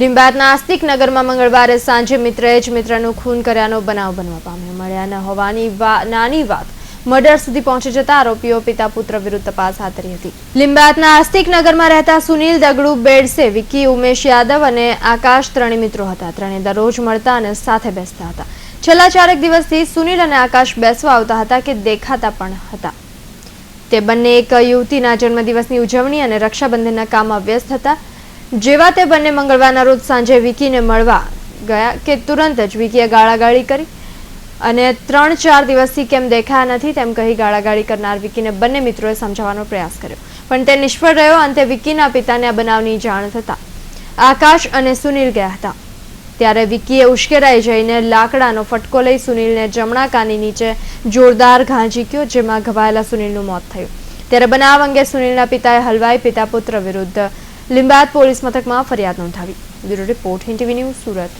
લીંબાયતના આસ્તિક નગરમાં મંગળવારે સાંજે મિત્રએ જ મિત્રનું ખૂન કર્યાનો બનાવ બનવા પામ્યો. મળ્યા ન હોવાની નાની વાત મર્ડર સુધી પહોંચી જતા આરોપીઓ પિતા પુત્ર વિરુદ્ધ તપાસ હાથ ધરી હતી. લીંબાયતના આસ્તિક નગરમાં રહેતા સુનિલ દગડુ બેડસે, વિકી, ઉમેશ યાદવ અને આકાશ ત્રણે મિત્રો હતા. ત્રણે દરરોજ મળતા અને સાથે બેસતા હતા. છેલ્લા 4 દિવસથી સુનિલ અને આકાશ બેસવા આવતા હતા કે દેખાતા પણ હતા. તે બંને એક યુવતીના જન્મદિવસની ઉજવણી અને રક્ષાબંધનના કામમાં વ્યસ્ત હતા. જેવા તે બંને મંગળવારના રોજ સાંજે વિકીને મળવા ગયા કે તુરંત જ વિકીએ ગાળાગાળી કરી અને 3-4 દિવસથી કેમ દેખાયા નથી તેમ કહી ગાળાગાળી કરનાર વિકીને બંને મિત્રોએ સમજાવવાનો પ્રયાસ કર્યો, પણ તે નિષ્ફળ રહ્યો. અંતે વિકીના પિતાને આ બનાવની જાણ થતા આકાશ અને સુનિલ ગયા હતા. ત્યારે વિકીએ ઉશ્કેરાઈ જઈને લાકડાનો ફટકો લઈ સુનિલને જમણા કાની નીચે જોરદાર ઘા ઝીક્યો, જેમાં ઘવાયેલા સુનિલનું મોત થયું. ત્યારે બનાવ અંગે સુનિલના પિતાએ હલવાઈ પિતા પુત્ર વિરુદ્ધ લીંબાયત પોલીસ મથકમાં ફરિયાદ નોંધાવી. Bureau report, Hind TV news, Surat.